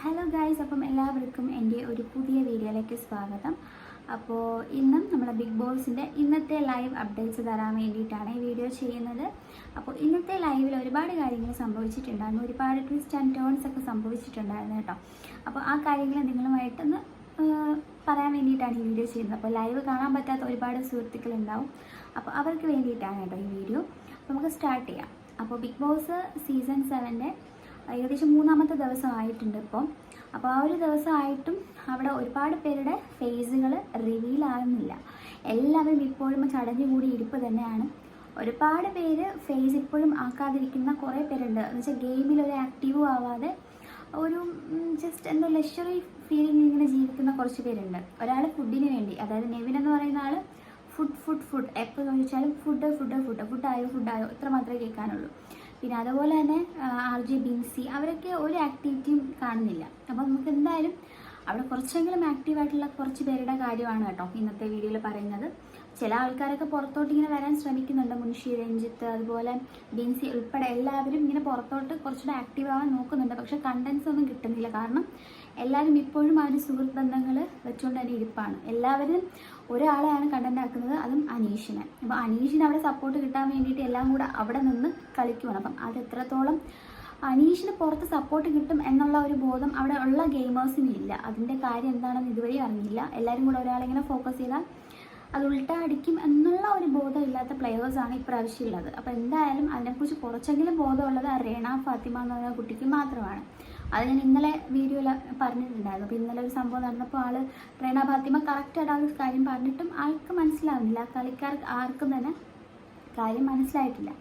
Hello guys, അപ്പം എല്ലാവർക്കും എൻ്റെ ഒരു പുതിയ വീഡിയോയിലേക്ക് സ്വാഗതം. അപ്പോൾ ഇന്നും നമ്മുടെ ബിഗ് ബോസിൻ്റെ ഇന്നത്തെ ലൈവ് അപ്ഡേറ്റ്സ് തരാൻ വേണ്ടിയിട്ടാണ് ഈ വീഡിയോ ചെയ്യുന്നത്. അപ്പോൾ ഇന്നത്തെ ലൈവിൽ ഒരുപാട് കാര്യങ്ങൾ സംഭവിച്ചിട്ടുണ്ടായിരുന്നു, ഒരുപാട് ട്വിസ്റ്റ് ആൻഡ് ടേൺസ് ഒക്കെ സംഭവിച്ചിട്ടുണ്ടായിരുന്നു കേട്ടോ. അപ്പോൾ ആ കാര്യങ്ങൾ നിങ്ങളുമായിട്ടൊന്ന് പറയാൻ വേണ്ടിയിട്ടാണ് ഈ വീഡിയോ ചെയ്യുന്നത്. അപ്പോൾ ലൈവ് കാണാൻ പറ്റാത്ത ഒരുപാട് സുഹൃത്തുക്കളുണ്ടാവും, അപ്പോൾ അവർക്ക് വേണ്ടിയിട്ടാണ് കേട്ടോ ഈ വീഡിയോ. അപ്പോൾ നമുക്ക് സ്റ്റാർട്ട് ചെയ്യാം. അപ്പോൾ ബിഗ് ബോസ് സീസൺ 7 ഏകദേശം 3ാമത്തെ ദിവസമായിട്ടുണ്ട് ഇപ്പോൾ. അപ്പോൾ ആ ഒരു ദിവസമായിട്ടും അവിടെ ഒരുപാട് പേരുടെ ഫേസുകൾ റിവീൽ ആകുന്നില്ല. എല്ലാവരും ഇപ്പോഴും ചടഞ്ഞുകൂടി ഇരിപ്പ് തന്നെയാണ്. ഒരുപാട് പേര് ഫേസ് ഇപ്പോഴും ആക്കാതിരിക്കുന്ന കുറേ പേരുണ്ട്. എന്ന് വെച്ചാൽ ഗെയിമിൽ ഒരു ആക്റ്റീവും ആവാതെ ഒരു ജസ്റ്റ് എന്തോ ലക്ഷറി ഫീലിംഗ് ഇങ്ങനെ ജീവിക്കുന്ന കുറച്ച് പേരുണ്ട്. ഒരാൾ ഫുഡിന് വേണ്ടി, അതായത് നെവിൻ എന്ന് പറയുന്ന ആൾ ഫുഡ് എപ്പോൾ ചോദിച്ചാലും ഫുഡായോ ഇത്ര മാത്രമേ കേൾക്കാനുള്ളൂ. പിന്നെ അതുപോലെ തന്നെ RJ ബിൻസി, അവരൊക്കെ ഒരു ആക്ടിവിറ്റിയും കാണുന്നില്ല. അപ്പോൾ നമുക്ക് എന്തായാലും അവിടെ കുറച്ചെങ്കിലും ആക്റ്റീവായിട്ടുള്ള കുറച്ച് പേരുടെ കാര്യമാണ് കേട്ടോ ഇന്നത്തെ വീഡിയോയിൽ പറയുന്നത്. ചില ആൾക്കാരൊക്കെ പുറത്തോട്ട് ഇങ്ങനെ വരാൻ ശ്രമിക്കുന്നുണ്ട്. മുൻഷി, രഞ്ജിത്ത്, അതുപോലെ ബിൻസി ഉൾപ്പെടെ എല്ലാവരും ഇങ്ങനെ പുറത്തോട്ട് കുറച്ചുകൂടെ ആക്റ്റീവ് ആവാൻ നോക്കുന്നുണ്ട്. പക്ഷെ കണ്ടൻസ് ഒന്നും കിട്ടുന്നില്ല. കാരണം എല്ലാവരും ഇപ്പോഴും ആ ഒരു സുഹൃത്ത് ബന്ധങ്ങൾ വെച്ചുകൊണ്ട് തന്നെ ഇരിപ്പാണ്. എല്ലാവരും ഒരാളെയാണ് കണ്ടന്റ് ആക്കുന്നത്, അതും അനീഷിനെ. അപ്പോൾ അനീഷിന് അവിടെ സപ്പോർട്ട് കിട്ടാൻ വേണ്ടിയിട്ട് എല്ലാം കൂടെ അവിടെ നിന്ന് കളിക്കുവാണ്. അപ്പം അത് എത്രത്തോളം അനീഷിന് പുറത്ത് സപ്പോർട്ട് കിട്ടും എന്നുള്ള ഒരു ബോധം അവിടെ ഉള്ള ഗെയിമേഴ്സിന് ഇല്ല. അതിൻ്റെ കാര്യം എന്താണെന്ന് ഇതുവരെ അറിഞ്ഞില്ല. എല്ലാവരും കൂടെ ഒരാളിങ്ങനെ ഫോക്കസ് ചെയ്താൽ അത് ഉൾട്ട അടിക്കും എന്നുള്ള ഒരു ബോധം ഇല്ലാത്ത പ്ലെയേഴ്സാണ് ഇപ്രാവശ്യം ഉള്ളത്. അപ്പോൾ എന്തായാലും അതിനെക്കുറിച്ച് കുറച്ചെങ്കിലും ബോധമുള്ളത് ആ റേണ ഫാത്തിമ എന്ന് പറയുന്ന കുട്ടിക്ക് മാത്രമാണ്. അത് ഞാൻ ഇന്നലെ വീഡിയോയിൽ പറഞ്ഞിട്ടുണ്ടായിരുന്നു. അപ്പോൾ ഇന്നലെ ഒരു സംഭവം നടന്നപ്പോൾ റേണ ഫാത്തിമ കറക്റ്റായിട്ട് ആ ഒരു കാര്യം പറഞ്ഞിട്ടും ആൾക്ക് മനസ്സിലാവുന്നില്ല. കളിക്കാർക്ക് ആർക്കും തന്നെ കാര്യം മനസ്സിലായിട്ടില്ല.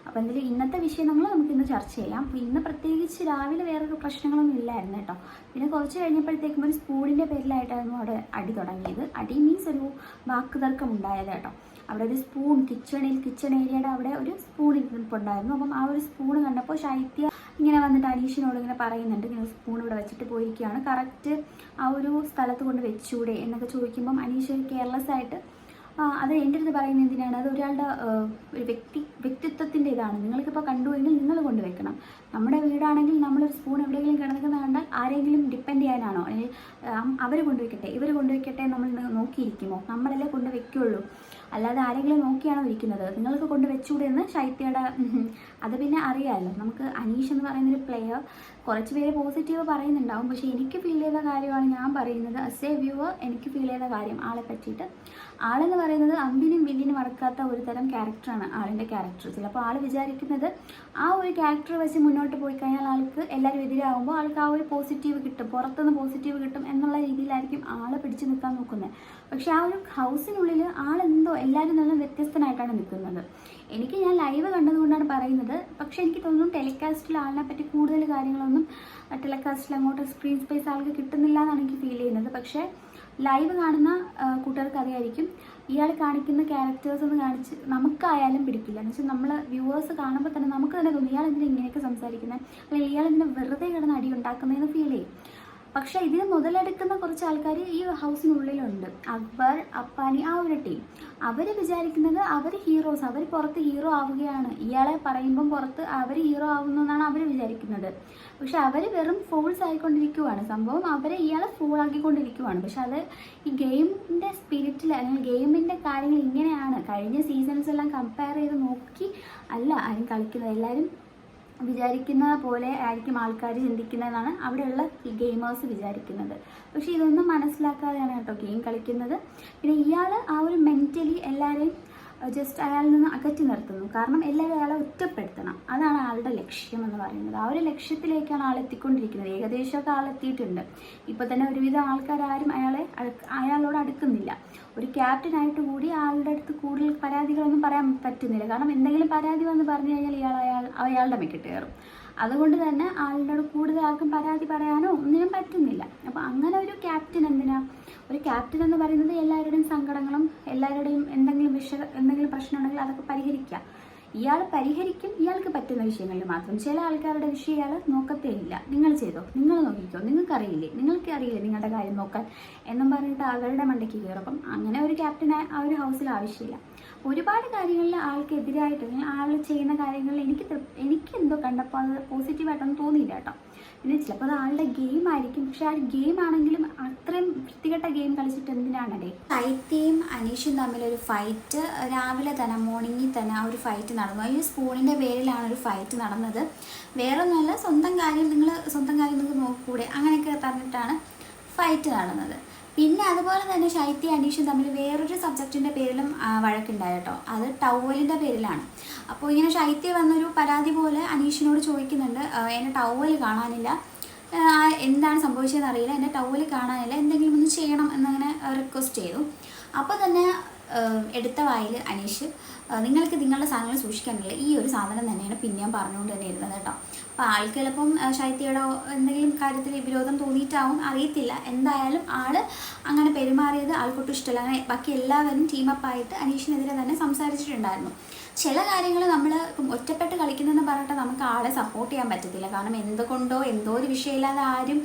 അപ്പോൾ എന്തായാലും ഇന്നത്തെ വിഷയങ്ങൾ നമുക്കിന്ന് ചർച്ച ചെയ്യാം. അപ്പോൾ ഇന്ന് പ്രത്യേകിച്ച് രാവിലെ വേറൊരു പ്രശ്നങ്ങളൊന്നും ഇല്ലായിരുന്നു കേട്ടോ. പിന്നെ കുറച്ച് കഴിഞ്ഞപ്പോഴത്തേക്കും ഒരു സ്പൂണിൻ്റെ പേരിലായിട്ടായിരുന്നു അവിടെ അടി തുടങ്ങിയത്. അടി മീൻസ് ഒരു വാക്ക് തർക്കം ഉണ്ടായത് കേട്ടോ. അവിടെ ഒരു സ്പൂൺ കിച്ചൺ ഏരിയയുടെ അവിടെ ഒരു സ്പൂൺ ഇരിപ്പുണ്ടായിരുന്നു. അപ്പം ആ ഒരു സ്പൂൺ കണ്ടപ്പോൾ ശൈത്യ ഇങ്ങനെ വന്നിട്ട് അനീഷിനോട് ഇങ്ങനെ പറയുന്നുണ്ട്, ഇങ്ങനെ സ്പൂൺ ഇവിടെ വെച്ചിട്ട് പോയിരിക്കുകയാണ്, കറക്റ്റ് ആ ഒരു സ്ഥലത്ത് കൊണ്ട് വെച്ചൂടെ എന്നൊക്കെ ചോദിക്കുമ്പം അനീഷ് കെയർലെസ് ആയിട്ട് അത് എൻ്റെ അടുത്ത് പറയുന്നത് എന്തിനാണ്, അത് ഒരാളുടെ ഒരു വ്യക്തിത്വത്തിൻ്റെ ഇതാണ്. നിങ്ങൾക്കിപ്പോൾ കണ്ടുവെങ്കിൽ നിങ്ങൾ കൊണ്ടുവയ്ക്കണം. നമ്മുടെ വീടാണെങ്കിൽ നമ്മളൊരു സ്പൂൺ എവിടെയെങ്കിലും കിടക്കുന്ന കണ്ടാൽ ആരെങ്കിലും ഡിപ്പെൻഡ് ചെയ്യാനാണോ, അല്ലെങ്കിൽ അവർ കൊണ്ടുവയ്ക്കട്ടെ ഇവർ കൊണ്ടുവയ്ക്കട്ടെ നമ്മൾ നോക്കിയിരിക്കുമോ? നമ്മളല്ലേ കൊണ്ടുവയ്ക്കുള്ളൂ, അല്ലാതെ ആരെങ്കിലും നോക്കിയാണോ ഇരിക്കുന്നത്? നിങ്ങൾക്ക് കൊണ്ടുവച്ചൂടെ എന്ന് ശൈത്യയുടെ അത് പിന്നെ അറിയാമല്ലോ. നമുക്ക് അനീഷ് എന്ന് പറയുന്നൊരു പ്ലെയർ കുറച്ച് പേര് പോസിറ്റീവ് പറയുന്നുണ്ടാവും, പക്ഷേ എനിക്ക് ഫീൽ ചെയ്ത കാര്യമാണ് ഞാൻ പറയുന്നത്. ആസ് എ വ്യൂവർ എനിക്ക് ഫീൽ ചെയ്ത കാര്യം ആളെ പറ്റിയിട്ട്. ആളെന്ന് പറയുന്നത് അമ്പിനും വില്ലിനും അടക്കാത്ത ഒരു തരം ക്യാരക്ടറാണ് ആളിൻ്റെ ക്യാരക്ടർ. ചിലപ്പോൾ ആൾ വിചാരിക്കുന്നത് ആ ഒരു ക്യാരക്ടർ വെച്ച് മുന്നോട്ട് പോയി കഴിഞ്ഞാൽ ആൾക്ക് എല്ലാവരും എതിരാകുമ്പോൾ ആൾക്ക് ആ ഒരു പോസിറ്റീവ് കിട്ടും, പുറത്തുനിന്ന് പോസിറ്റീവ് കിട്ടും എന്നുള്ള രീതിയിലായിരിക്കും ആൾ പിടിച്ചു നിൽക്കാൻ നോക്കുന്നത്. പക്ഷെ ആ ഒരു ഹൗസിനുള്ളിൽ ആളെന്തോ എല്ലാവരും നല്ല വ്യത്യസ്തനായിട്ടാണ് നിൽക്കുന്നത്. ഞാൻ ലൈവ് കണ്ടതുകൊണ്ടാണ് പറയുന്നത്. പക്ഷേ എനിക്ക് തോന്നുന്നു ടെലികാസ്റ്റിൽ ആളിനെ പറ്റി കൂടുതൽ കാര്യങ്ങളൊന്നും ടെലികാസ്റ്റിൽ അങ്ങോട്ട് സ്ക്രീൻ സ്പേസ് ആൾക്ക് കിട്ടുന്നില്ല എന്നാണ് എനിക്ക് ഫീൽ ചെയ്യുന്നത്. പക്ഷേ ലൈവ് കാണുന്ന കൂട്ടുകാർക്ക് അറിയായിരിക്കും ഇയാൾ കാണിക്കുന്ന ക്യാരക്ടേഴ്സ് ഒന്ന് കാണിച്ച് നമുക്കായാലും പിടിക്കില്ല. എന്ന് വെച്ചാൽ നമ്മൾ വ്യൂവേഴ്സ് കാണുമ്പോൾ തന്നെ നമുക്ക് തന്നെ തോന്നും ഇയാൾ എന്തിനാ ഇങ്ങനെയൊക്കെ സംസാരിക്കുന്നത്, അല്ലെങ്കിൽ ഇയാൾ എന്തിനാ വെറുതെ കിടന്ന് അടി ഉണ്ടാക്കുന്നതെന്ന് ഫീൽ ചെയ്യും. പക്ഷേ ഇതിന് മുതലെടുക്കുന്ന കുറച്ച് ആൾക്കാർ ഈ ഹൗസിനുള്ളിലുണ്ട്. അക്ബർ, അപ്പാനി, ആ ഒരു ടീം. അവർ വിചാരിക്കുന്നത് അവർ ഹീറോസ്, അവർ പുറത്ത് ഹീറോ ആവുകയാണ്. ഇയാളെ പറയുമ്പം പുറത്ത് അവർ ഹീറോ ആവുന്നു എന്നാണ് അവർ വിചാരിക്കുന്നത്. പക്ഷെ അവർ വെറും ഫോൾസ് ആയിക്കൊണ്ടിരിക്കുവാണ്. സംഭവം ഇയാളെ ഫോൾ ആക്കിക്കൊണ്ടിരിക്കുവാണ്. പക്ഷെ അത് ഈ ഗെയിമിൻ്റെ സ്പിരിറ്റിൽ, അല്ലെങ്കിൽ ഗെയിമിൻ്റെ കാര്യങ്ങൾ ഇങ്ങനെയാണ്. കഴിഞ്ഞ സീസൺസ് എല്ലാം കമ്പയർ ചെയ്ത് നോക്കി അല്ല ആരും കളിക്കുന്നത്. എല്ലാവരും വിചാരിക്കുന്ന പോലെ ആയിരിക്കും ആൾക്കാർ ചിന്തിക്കുന്നതെന്നാണ് അവിടെയുള്ള ഗെയിമേഴ്സ് വിചാരിക്കുന്നത്. പക്ഷേ ഇതൊന്നും മനസ്സിലാക്കാതെയാണ് കേട്ടോ ഗെയിം കളിക്കുന്നത്. പിന്നെ ഇയാൾ ആ ഒരു മെൻ്റലി എല്ലാവരെയും ജസ്റ്റ് അയാളിൽ നിന്ന് അകറ്റി നിർത്തുന്നു. കാരണം എല്ലാവരും അയാളെ ഒറ്റപ്പെടുത്തണം, അതാണ് ആളുടെ ലക്ഷ്യം എന്ന് പറയുന്നത്. ആ ഒരു ലക്ഷ്യത്തിലേക്കാണ് ആൾ എത്തിക്കൊണ്ടിരിക്കുന്നത്. ഏകദേശമൊക്കെ ആൾ എത്തിയിട്ടുണ്ട്. ഇപ്പോൾ തന്നെ ഒരുവിധം ആൾക്കാരും അയാളോട് അടുക്കുന്നില്ല. ഒരു ക്യാപ്റ്റനായിട്ട് കൂടി ആളുടെ അടുത്ത് കൂടുതൽ പരാതികളൊന്നും പറയാൻ പറ്റുന്നില്ല. കാരണം എന്തെങ്കിലും പരാതി വന്ന് പറഞ്ഞു കഴിഞ്ഞാൽ അയാളുടെ മെക്കിട്ട് കയറും. അതുകൊണ്ട് തന്നെ ആളുടെ കൂടുതൽ ആർക്കും പരാതി പറയാനോ ഒന്നിനും പറ്റുന്നില്ല. അപ്പോൾ അങ്ങനെ ഒരു ക്യാപ്റ്റൻ എന്തിനാ? ഒരു ക്യാപ്റ്റൻ എന്ന് പറയുന്നത് എല്ലാവരുടെയും സങ്കടങ്ങളും എല്ലാവരുടെയും എന്തെങ്കിലും പ്രശ്നം ഉണ്ടെങ്കിൽ അതൊക്കെ പരിഹരിക്കുക. ഇയാൾ പരിഹരിക്കും ഇയാൾക്ക് പറ്റുന്ന വിഷയങ്ങളിൽ മാത്രം. ചില ആൾക്കാരുടെ വിഷയം ഇയാൾ നോക്കത്തേ ഇല്ല. നിങ്ങൾ ചെയ്തോ, നിങ്ങൾ നോക്കിക്കോ, നിങ്ങൾക്ക് അറിയില്ലേ നിങ്ങളുടെ കാര്യം നോക്കാൻ എന്നും പറഞ്ഞിട്ട് അവരുടെ മണ്ടയ്ക്ക് കയറും. അപ്പം അങ്ങനെ ഒരു ക്യാപ്റ്റനെ ആ ഒരു ഹൗസിൽ ആവശ്യമില്ല. ഒരുപാട് കാര്യങ്ങളിൽ ആൾക്കെതിരായിട്ട് ആൾ ചെയ്യുന്ന കാര്യങ്ങളിൽ എനിക്ക് എന്തോ കണ്ടപ്പോൾ അത് പോസിറ്റീവായിട്ടൊന്നും തോന്നിയില്ല കേട്ടോ. പിന്നെ ചിലപ്പോൾ അത് ആളുടെ ഗെയിം ആയിരിക്കും, പക്ഷെ ആ ഗെയിം ആണെങ്കിലും അത്രയും വൃത്തികെട്ട ഗെയിം കളിച്ചിട്ട് എന്തിനാണേ. ശൈത്യയും അനീഷും തമ്മിലൊരു ഫൈറ്റ് രാവിലെ തന്നെ മോർണിംഗിൽ തന്നെ ആ ഒരു ഫൈറ്റ് നടന്നു. ഈ സ്പൂണിൻ്റെ പേരിലാണ് ഒരു ഫൈറ്റ് നടന്നത്. വേറെ ഒന്നുമല്ല, സ്വന്തം കാര്യം നിങ്ങൾക്ക് നോക്കൂടെ അങ്ങനെയൊക്കെ പറഞ്ഞിട്ടാണ് ഫൈറ്റ് നടന്നത്. പിന്നെ അതുപോലെ തന്നെ ശൈത്യ അനീഷും തമ്മിൽ വേറൊരു സബ്ജക്റ്റിൻ്റെ പേരിലും വഴക്കുണ്ടായി കേട്ടോ. അത് ടവലിൻ്റെ പേരിലാണ്. അപ്പോൾ ഇങ്ങനെ ശൈത്യ വന്നൊരു പരാതി പോലെ അനീഷിനോട് ചോദിക്കുന്നുണ്ട്, എന്നെ ടവൽ കാണാനില്ല, എന്താണ് സംഭവിച്ചതെന്ന് അറിയില്ല, എൻ്റെ ടവൽ കാണാനില്ല, എന്തെങ്കിലും ഒന്ന് ചെയ്യണം എന്നങ്ങനെ റിക്വസ്റ്റ് ചെയ്തു. അപ്പോൾ തന്നെ എടുത്ത വായിൽ അനീഷ്, നിങ്ങൾക്ക് നിങ്ങളുടെ സാധനങ്ങൾ സൂക്ഷിക്കാനില്ല, ഈ ഒരു സാധനം തന്നെയാണ് പിന്നെയും പറഞ്ഞുകൊണ്ട് തന്നെ ഇരുന്നത് കേട്ടോ. അപ്പോൾ ആൾക്ക് ചിലപ്പം ശൈത്യയുടെ എന്തെങ്കിലും കാര്യത്തിൽ വിരോധം തോന്നിയിട്ടാവും, അറിയത്തില്ല. എന്തായാലും ആള് അങ്ങനെ പെരുമാറിയത് ആൾക്കൊട്ടും ഇഷ്ടമല്ല. അങ്ങനെ ബാക്കി എല്ലാവരും ടീമപ്പായിട്ട് അനീഷിനെതിരെ തന്നെ സംസാരിച്ചിട്ടുണ്ടായിരുന്നു. ചില കാര്യങ്ങൾ നമ്മൾ ഇപ്പം ഒറ്റപ്പെട്ട് കളിക്കുന്നതെന്ന് പറഞ്ഞിട്ട് നമുക്ക് ആളെ സപ്പോർട്ട് ചെയ്യാൻ പറ്റത്തില്ല. കാരണം എന്തുകൊണ്ടോ എന്തോ ഒരു വിഷയമില്ലാതെ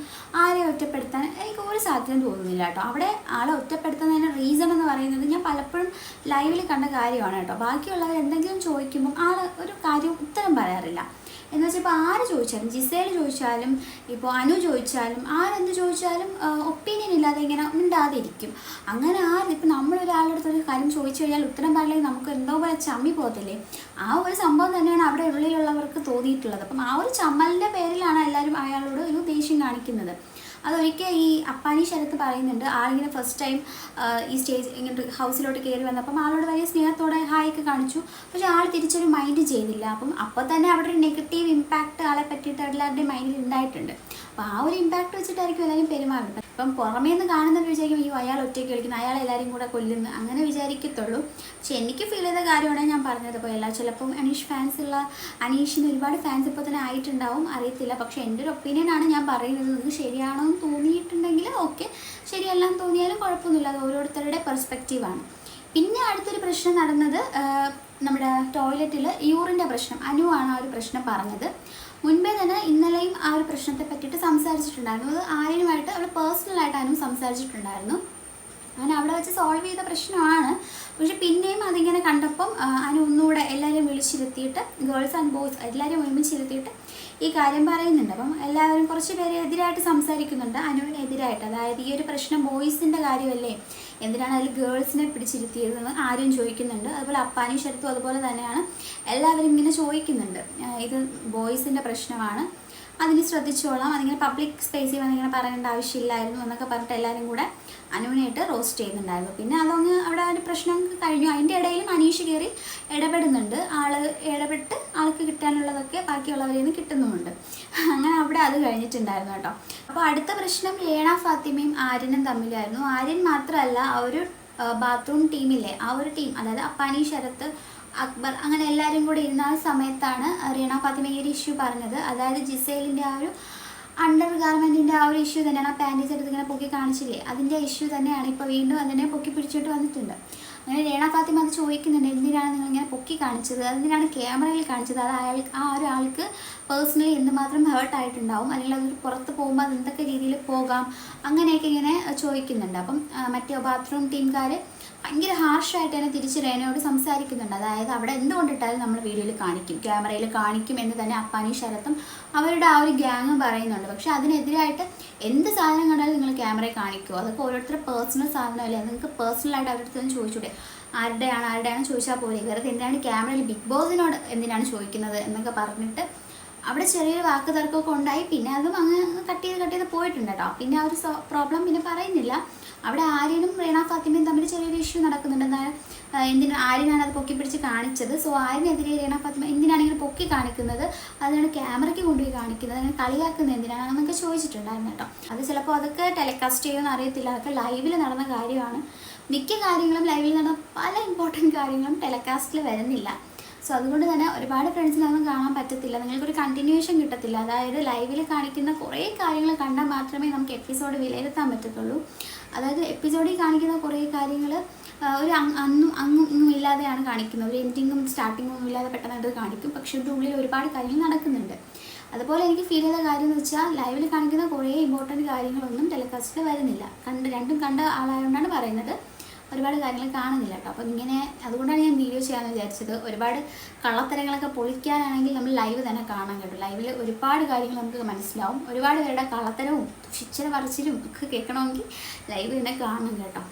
ആരെ ഒറ്റപ്പെടുത്താൻ എനിക്ക് ഒരു സാധ്യതയും തോന്നുന്നില്ല കേട്ടോ. അവിടെ ആളെ ഒറ്റപ്പെടുത്തുന്നതിന് റീസൺ എന്ന് പറയുന്നത് ഞാൻ പലപ്പോഴും ലൈവിൽ കണ്ട കാര്യമാണ് കേട്ടോ. ബാക്കിയുള്ളവർ എന്തെങ്കിലും ചോദിക്കുമ്പം ആൾ ഒരു കാര്യം ഉത്തരം പറയാറില്ല. എന്ന് വെച്ചാൽ ഇപ്പോൾ ആര് ചോദിച്ചാലും, ജിസേൽ ചോദിച്ചാലും ഇപ്പോൾ അനു ചോദിച്ചാലും ആരെന്ത് ചോദിച്ചാലും ഒപ്പീനിയൻ ഇല്ലാതെ ഇങ്ങനെ മിണ്ടാതെ ഇരിക്കും. അങ്ങനെ ഇപ്പം നമ്മളൊരാളുടെ അടുത്തൊരു കാര്യം ചോദിച്ചു കഴിഞ്ഞാൽ ഉത്തരം പറയില്ലെങ്കിൽ നമുക്ക് എന്തോ പോലെ ചമ്മി പോകത്തില്ലേ. ആ ഒരു സംഭവം തന്നെയാണ് അവിടെ ഉള്ളിലുള്ളവർക്ക് തോന്നിയിട്ടുള്ളത്. അപ്പം ആ ഒരു ചമ്മലിൻ്റെ പേരിലാണ് എല്ലാവരും അയാളോട് ഒരു ദേഷ്യം കാണിക്കുന്നത്. അതൊരിക്കൽ ഈ അപ്പാനി ശരത്ത് പറയുന്നുണ്ട്, ആളിങ്ങനെ ഫസ്റ്റ് ടൈം ഈ സ്റ്റേജ് ഇങ്ങോട്ട് ഹൗസിലോട്ട് കയറി വന്നപ്പം ആളോട് വലിയ സ്നേഹത്തോടെ ഹായൊക്കെ കാണിച്ചു. പക്ഷേ ആൾ തിരിച്ചൊരു മൈൻഡ് ചെയ്തില്ല. അപ്പോൾ തന്നെ അവിടെ ഒരു നെഗറ്റീവ് ഇമ്പാക്റ്റ് ആളെ പറ്റിയിട്ട് എല്ലാവരുടെയും മൈൻഡിൽ ഉണ്ടായിട്ടുണ്ട്. അപ്പോൾ ആ ഒരു ഇമ്പാക്റ്റ് വെച്ചിട്ടായിരിക്കും എല്ലാവരും പെരുമാറുന്നത്. ഇപ്പം പുറമേ നിന്ന് കാണുന്നവർ വിചാരിക്കും അയ്യോ അയാൾ ഒറ്റയ്ക്ക് കളിക്കുന്നു, അയാൾ എല്ലാവരും കൂടെ കൊല്ലുന്നു, അങ്ങനെ വിചാരിക്കത്തുള്ളൂ. പക്ഷെ എനിക്ക് ഫീൽ ചെയ്ത കാര്യമാണ് ഞാൻ പറഞ്ഞത് പോയല്ല. ചിലപ്പം അനീഷ് ഫാൻസുള്ള അനീഷിന് ഒരുപാട് ഫാൻസ് ഇപ്പോൾ തന്നെ ആയിട്ടുണ്ടാവും, അറിയത്തില്ല. പക്ഷെ എൻ്റെ ഒരു ഒപ്പീനിയനാണ് ഞാൻ പറയുന്നത്. ഇത് ശരിയാണോ എന്ന് തോന്നിയിട്ടുണ്ടെങ്കിൽ ഓക്കെ, ശരിയല്ലാന്ന് തോന്നിയാലും കുഴപ്പമൊന്നുമില്ല. അത് ഓരോരുത്തരുടെ പെർസ്പെക്റ്റീവാണ്. പിന്നെ അടുത്തൊരു പ്രശ്നം നടന്നത് നമ്മുടെ ടോയ്ലറ്റിൽ യൂറിൻ്റെ പ്രശ്നം. അനുവാണ് ആ ഒരു പ്രശ്നം പറഞ്ഞത്. മുൻപേ തന്നെ ഇന്നലെയും ആ ഒരു പ്രശ്നത്തെ പറ്റിയിട്ട് സംസാരിച്ചിട്ടുണ്ടായിരുന്നു. അത് ആര്യനുമായിട്ട് അവൾ പേഴ്സണലായിട്ട് അനു സംസാരിച്ചിട്ടുണ്ടായിരുന്നു. അങ്ങനെ അവിടെ വെച്ച് സോൾവ് ചെയ്ത പ്രശ്നമാണ്. പക്ഷെ പിന്നെയും അതിങ്ങനെ കണ്ടപ്പം അനു ഒന്നുകൂടെ എല്ലാവരെയും വിളിച്ചിരുത്തിയിട്ട്, ഗേൾസ് ആൻഡ് ബോയ്സ് എല്ലാവരെയും ഒരുമിച്ചിരുത്തിയിട്ട് ഈ കാര്യം പറയുന്നുണ്ട്. അപ്പം എല്ലാവരും കുറച്ച് പേര് എതിരായിട്ട് സംസാരിക്കുന്നുണ്ട്, അനുവിനെതിരായിട്ട്. അതായത് ഈ ഒരു പ്രശ്നം ബോയ്സിൻ്റെ കാര്യമല്ലേ, എന്തിനാണ് അതിൽ ഗേൾസിനെ പിടിച്ചിരുത്തിയതെന്ന് ആരും ചോദിക്കുന്നുണ്ട്. അതുപോലെ അപ്പാനി ശരത്തും അതുപോലെ തന്നെയാണ് എല്ലാവരും ഇങ്ങനെ ചോദിക്കുന്നുണ്ട്. ഇത് ബോയ്സിൻ്റെ പ്രശ്നമാണ്, അതിന് ശ്രദ്ധിച്ചോളാം, അതിങ്ങനെ പബ്ലിക് സ്പേസിൽ വന്നിങ്ങനെ പറയേണ്ട ആവശ്യമില്ലായിരുന്നു എന്നൊക്കെ പറഞ്ഞിട്ട് എല്ലാവരും കൂടെ അനുവിനായിട്ട് റോസ്റ്റ് ചെയ്യുന്നുണ്ടായിരുന്നു. പിന്നെ അതങ്ങ് അവിടെ ഒരു പ്രശ്നം കഴിഞ്ഞു. അതിൻ്റെ ഇടയിലും അനീഷ് കയറി ഇടപെടുന്നുണ്ട്. ഇടപെട്ട് ആൾക്ക് കിട്ടാനുള്ളതൊക്കെ ബാക്കിയുള്ളവരിൽ നിന്ന് കിട്ടുന്നുമുണ്ട്. അങ്ങനെ അവിടെ അത് കഴിഞ്ഞിട്ടുണ്ടായിരുന്നു കേട്ടോ. അപ്പോൾ അടുത്ത പ്രശ്നം രേണ ഫാത്തിമയും ആര്യനും തമ്മിലായിരുന്നു. ആര്യൻ മാത്രമല്ല, ആ ഒരു ബാത്റൂം ടീമില്ലേ, ആ ഒരു ടീം, അതായത് അപ്പാനി ശരത്ത് അക്ബർ അങ്ങനെ എല്ലാവരും കൂടി ഇരുന്ന ആ സമയത്താണ് റീണ ഫാത്തിമ ഈ ഒരു ഇഷ്യൂ പറഞ്ഞത്. അതായത് ജിസേലിൻ്റെ ആ ഒരു അണ്ടർ ഗാർമെൻറ്റിൻ്റെ ആ ഒരു ഇഷ്യൂ തന്നെയാണ്. ആ പാൻറ്റീസ് എടുത്ത് ഇങ്ങനെ പൊക്കി കാണിച്ചില്ലേ, അതിൻ്റെ ഇഷ്യൂ തന്നെയാണ് ഇപ്പോൾ വീണ്ടും അതിനെ പൊക്കി പിടിച്ചിട്ട് വന്നിട്ടുണ്ട്. അങ്ങനെ രേണ ഫാത്തിമ അത് ചോദിക്കുന്നുണ്ട്, എന്തിനാണ് നിങ്ങളിങ്ങനെ പൊക്കി കാണിച്ചത്, അതെന്തിനാണ് ക്യാമറയിൽ കാണിച്ചത്, അത് ആ ഒരാൾക്ക് പേഴ്സണലി എന്തുമാത്രം ഹേർട്ടായിട്ടുണ്ടാവും, അല്ലെങ്കിൽ അതൊരു പുറത്ത് പോകുമ്പോൾ അത് എന്തൊക്കെ രീതിയിൽ പോകാം, അങ്ങനെയൊക്കെ ഇങ്ങനെ ചോദിക്കുന്നുണ്ട്. അപ്പം മറ്റേ ബാത്റൂം ടീംകാർ ഭയങ്കര ഹാർഷായിട്ട് തന്നെ തിരിച്ച് രേണയോട് സംസാരിക്കുന്നുണ്ട്. അതായത് അവിടെ എന്തുകൊണ്ടിട്ടാലും നമ്മൾ വീഡിയോയിൽ കാണിക്കും, ക്യാമറയിൽ കാണിക്കും എന്ന് തന്നെ അപ്പാനി ശരത്തും അവരുടെ ആ ഒരു ഗ്യാങ്ങും പറയുന്നുണ്ട്. പക്ഷെ അതിനെതിരായിട്ട് എന്ത് സാധനം കണ്ടാലും നിങ്ങൾ ക്യാമറയിൽ കാണിക്കുമോ, അതൊക്കെ ഓരോരുത്തരുടെ പേഴ്സണൽ സാധനമല്ലേ, നിങ്ങൾക്ക് പേഴ്സണലായിട്ട് അവരുടെ അടുത്ത് നിന്ന് ചോദിച്ചൂടെ, ആരുടെയാണ് ചോദിച്ചാൽ പോലെ, വെറുതെ എന്തിനാണ് ക്യാമറയിൽ ബിഗ് ബോസിനോട് എന്തിനാണ് ചോദിക്കുന്നത് എന്നൊക്കെ പറഞ്ഞിട്ട് അവിടെ ചെറിയൊരു വാക്ക് തർക്കമൊക്കെ ഉണ്ടായി. പിന്നെ അതും അങ്ങ് കട്ട് ചെയ്ത് പോയിട്ടുണ്ട് കേട്ടോ. പിന്നെ ആ ഒരു പ്രോബ്ലം പിന്നെ പറയുന്നില്ല. അവിടെ ആര്യനും റീണ ഫാത്തിമയും തമ്മിൽ ചെറിയൊരു ഇഷ്യൂ നടക്കുന്നുണ്ട്. എന്തിനാണ് ആര്യനാണ് അത് പൊക്കി പിടിച്ച് കാണിച്ചത്, സോ ആര്യനെതിരെ റീണ ഫാത്തിമ എന്തിനാണ് ഇങ്ങനെ പൊക്കി കാണിക്കുന്നത്, അതിനാണ് ക്യാമറയ്ക്ക് കൊണ്ടുപോയി കാണിക്കുന്നത്, അങ്ങനെ കളിയാക്കുന്നത് എന്തിനാണ് എന്നൊക്കെ ചോദിച്ചിട്ടുണ്ടായിരുന്നു കേട്ടോ. അത് ചിലപ്പോൾ അതൊക്കെ ടെലികാസ്റ്റ് ചെയ്യുമെന്ന് അറിയത്തില്ല, അതൊക്കെ ലൈവിൽ നടന്ന കാര്യമാണ്. മിക്ക കാര്യങ്ങളും ലൈവിൽ നടന്ന പല ഇമ്പോർട്ടൻറ്റ് കാര്യങ്ങളും ടെലികാസ്റ്റിൽ വരുന്നില്ല. സോ അതുകൊണ്ട് തന്നെ ഒരുപാട് ഫ്രണ്ട്സിനൊന്നും കാണാൻ പറ്റത്തില്ല, നിങ്ങൾക്കൊരു കണ്ടിന്യൂഷൻ കിട്ടത്തില്ല. അതായത് ലൈവിൽ കാണിക്കുന്ന കുറേ കാര്യങ്ങൾ കണ്ടാൽ മാത്രമേ നമുക്ക് എപ്പിസോഡ് വിലയിരുത്താൻ പറ്റത്തുള്ളൂ. അതായത് എപ്പിസോഡിൽ കാണിക്കുന്ന കുറേ കാര്യങ്ങൾ ഒരു അങ്ങും ഇങ്ങും ഇല്ലാതെയാണ് കാണിക്കുന്നത്, ഒരു എൻഡിങ്ങും സ്റ്റാർട്ടിങ്ങും ഇല്ലാതെ പെട്ടെന്ന് കാണിക്കും. പക്ഷേ ഇതിൻ്റെ ഉള്ളിൽ ഒരുപാട് കാര്യങ്ങൾ നടക്കുന്നുണ്ട്. അതുപോലെ എനിക്ക് ഫീൽ ചെയ്ത കാര്യം എന്ന് വെച്ചാൽ ലൈവിൽ കാണിക്കുന്ന കുറേ ഇമ്പോർട്ടൻറ്റ് കാര്യങ്ങളൊന്നും ടെലികാസ്റ്റിൽ വരുന്നില്ല. രണ്ടും കണ്ട ആളായതുകൊണ്ടാണ് പറയുന്നത്. ഒരുപാട് കാര്യങ്ങൾ കാണുന്നില്ല കേട്ടോ. അപ്പം ഇങ്ങനെ അതുകൊണ്ടാണ് ഞാൻ വീഡിയോ ചെയ്യാമെന്ന് വിചാരിച്ചത്. ഒരുപാട് കള്ളത്തരങ്ങളൊക്കെ പൊളിക്കാനാണെങ്കിൽ നമ്മൾ ലൈവ് തന്നെ കാണാൻ കേട്ടോ. ലൈവിൽ ഒരുപാട് കാര്യങ്ങൾ നമുക്ക് മനസ്സിലാവും. ഒരുപാട് പേരുടെ കള്ളത്തരവും ശിക്ഷര പറിച്ചിലും ഒക്കെ കേൾക്കണമെങ്കിൽ ലൈവ് തന്നെ കാണണം കേട്ടോ.